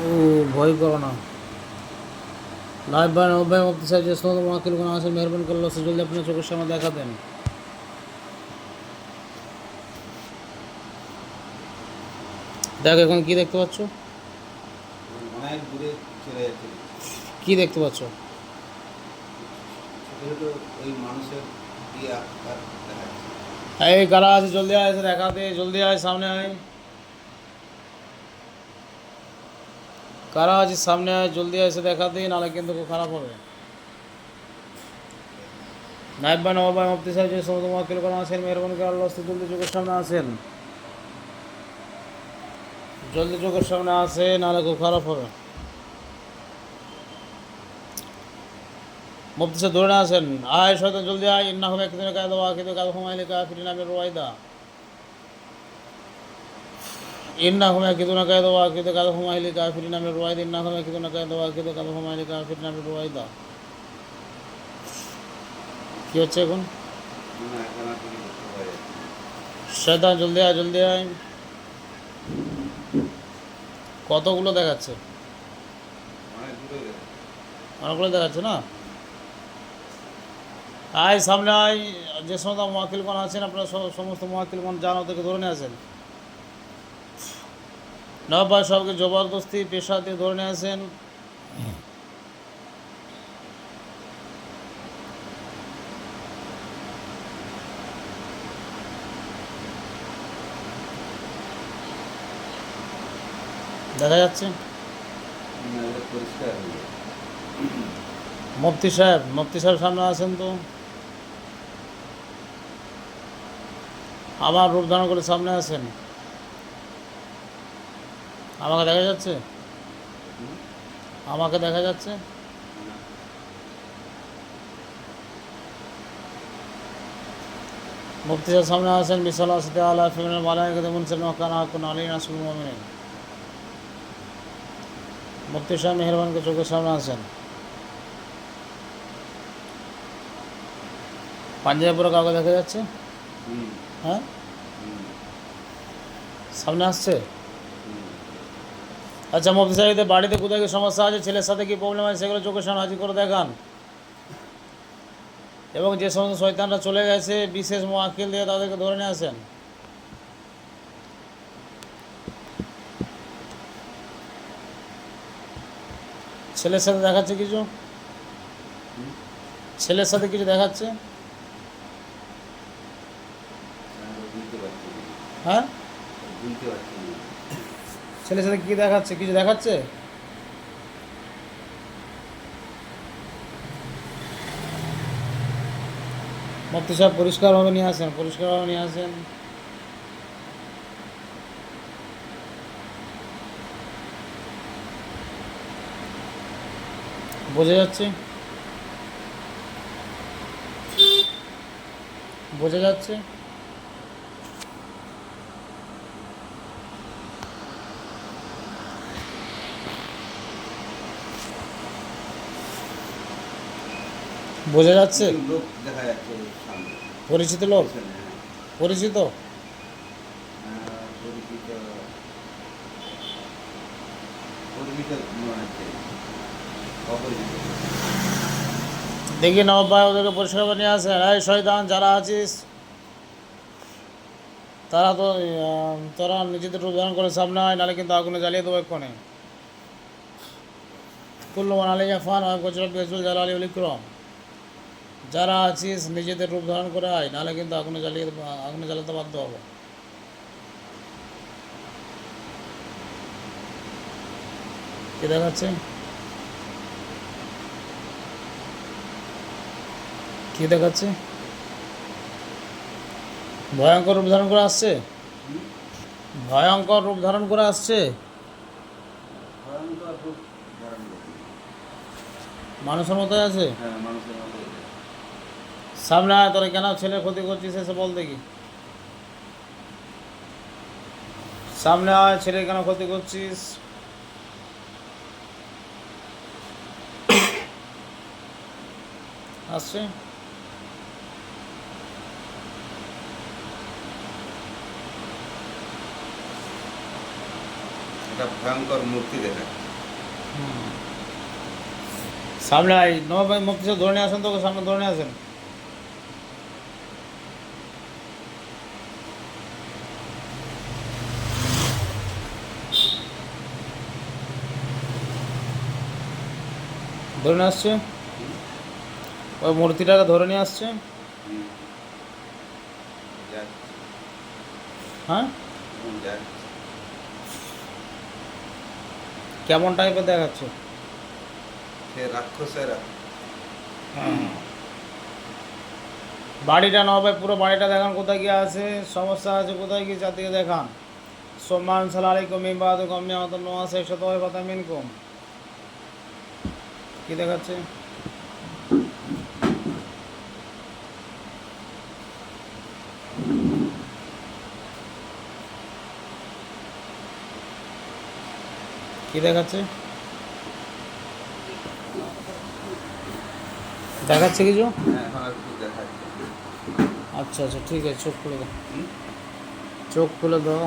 ও ভয় করো না। লাইভ বান অভ্যায় মুক্তি সাহেব যে সমস্ত মহাকিল কোনো আসেন মেহরবানি করলো সে জলদি আপনার চোখের সামনে দেখা দেন। দেখ এখন কি দেখতে পাচ্ছ? অনেক দূরে চলে যাচ্ছে। কি দেখতে পাচ্ছ? ছোটো ছোটো ওই মানুষের দিয়ে আকার দেখাচ্ছে। এই কারা আছে জলদি আয়, এসে দেখা দে, জলদি আয়, সামনে আয়। কারা আছে সামনে আয়, জলদি আয়, এসে দেখা দে, নাহলে কিন্তু খুব খারাপ হবে। নাইব বান অভ্যায় মুক্তি সাহেব যে সমস্ত মহাকিল কোনো আসেন মেহরবানি করে আল্লাহ জলদি চোখের সামনে আসেন। জলদি চোখের সামনে আসে, নাহলে খুব খারাপ হবে। মুফতি সাহেব ধরে না আসেন। আয় শয়তান জলদি আয়, ইন্না হুম একদিন কায়দা ওয়াকিদু কাযহুম আহলি কাফিরিন মির রুয়াইদা। ইন্না হুম একদিন কায়দা ওয়াকিদু কাযহুম আহলি কাফিরিন মির রুয়াইদা। ইন্না হুম একদিন কায়দা ওয়াকিদু কাযহুম আহলি কাফিরিন মির রুয়াইদা। কি হচ্ছে এখন? না এখন আর কিছু দেখতে পাওয়া যাচ্ছে শয়তান জলদি আয়, জলদি আয়। কতগুলো দেখাচ্ছে? না। অনেক দূরে গেছে। অনেকগুলো দেখাচ্ছে না? আয় সামনে আয়, যে সমস্ত মহাকিলগণ আছেন আপনারা সমস্ত মহাকিলগণ যান, ওদেরকে ধরে নিয়ে আসেন। নবাব সবকে জবরদস্তি পেশা দিয়ে ধরে নিয়ে আসেন। দেখা যাচ্ছে না, এটা পরিষ্কার হয়ে যাবে। মুফতি সাহেব সামনে আসেন তো। আমার রূপ ধারণ করে সামনে আসেন। আমাকে দেখা যাচ্ছে? হুম? আমাকে দেখা যাচ্ছে? না, মুফতি সাহেব সামনে আসেন। বিশাল আসতে আলা ফিমিনের মালাইকাতে মুনসিল মকান হাকুন আলী নাসুল মুমিনিন। মুফতি সাহেব মেহরবানকে চোখের সামনে আসেন। পাঞ্জাবিপুরে কাউকে দেখা যাচ্ছে? হুম, হ্যাঁ, হুম, সামনে আসছে। হুম। আচ্ছা মুফতি সাহেবদের বাড়িতে কোথায় কি সমস্যা আছে, ছেলের সাথে কি প্রবলেম আছে, সেগুলো চোখের সামনে হাজির করে দেখান। এবং যে সমস্ত শয়তানরা চলে গেছে বিশেষ মোয়াক্কিল দিয়ে তাদেরকে ধরে নিয়ে আসেন। ছেলের সাথে দেখাচ্ছে কিছু? হুম? ছেলের সাথে কিছু দেখাচ্ছে? আমি তো বুঝতে পারছি না। হ্যাঁ, বুঝতে পারছি না। ছেলের সাথে কী দেখাচ্ছে? কিছু দেখাচ্ছে? মুফতি সাহেব পরিষ্কারভাবে নিয়ে আসেন, পরিষ্কারভাবে নিয়ে আসেন। বোঝা যাচ্ছে? বোঝা যাচ্ছে? বোঝা যাচ্ছে? কিছু লোক দেখা যাচ্ছে ওর সামনে। পরিচিত লোক? পেছনে, হ্যাঁ। পরিচিত? পরিচিত পরিচিত মনে হচ্ছে। অপরিচিত। দেখি নবাব ভাই ওদেরকে পরিষ্কারভাবে নিয়ে আসেন। এই শয়তান যারা আছিস তারা তো তোরা নিজেদের রূপ ধারণ করে সামনে হয়, নাহলে কিন্তু আগুনে জ্বালিয়ে দেবো এক্ষণে। কুল্লুমান আলী ফান গজরব বেজুল জালালি ইকরম। যারা আছিস নিজেদের রূপ ধারণ করে আয়, নাহলে কিন্তু আগুনে জ্বালাতে বাধ্য হবো। কি দেখাচ্ছে? কি দেখাচ্ছে? ভয়ঙ্কর রূপ ধারণ করে আসছে? হুম? ভয়ঙ্কর রূপ ধারণ করে আসছে? ভয়ঙ্কর রূপ ধারণ করছে। মানুষের মতোই আছে? হ্যাঁ, মানুষের মতো এটা। সামনে আয়, তোরা কেন ছেলের ক্ষতি করছিস এসে বল দেখি। সামনে আয়, ছেলে কেন ক্ষতি করছিস? আসছে? একটা ভয়ঙ্কর মূর্তি দেখাচ্ছে। সামনে নবাব ভাই মুফতি সাহেব ধরে নিয়ে আসেন, তো ওকে সামনে ধরে নিয়ে আসেন। ধরে নিয়ে আসছে, ওই মূর্তিটাকে ধরে নিয়ে আসছে। যাচ্ছে, হ্যাঁ, যাচ্ছে। কেমন টাইপের দেখাচ্ছে? সে রাক্ষসেরা বাড়িটা নবাব ভাই পুরো বাড়িটা দেখান, কোথায় গিয়ে আছে, সমস্যা আছে কোথায় গিয়ে, চারদিকে দেখান। সোমান সালাম আলাইকুম ইবাদ কমিয়া মত নোয়া শেখ শত কথা মিনকুম। কি দেখাচ্ছে? কি দেখাচ্ছে? দেখাচ্ছে কিছু? হ্যাঁ, এখন আর কি দেখাচ্ছে? আচ্ছা আচ্ছা, ঠিক আছে, চোখ খুলে দাও, হুম? চোখ খুলে দাও।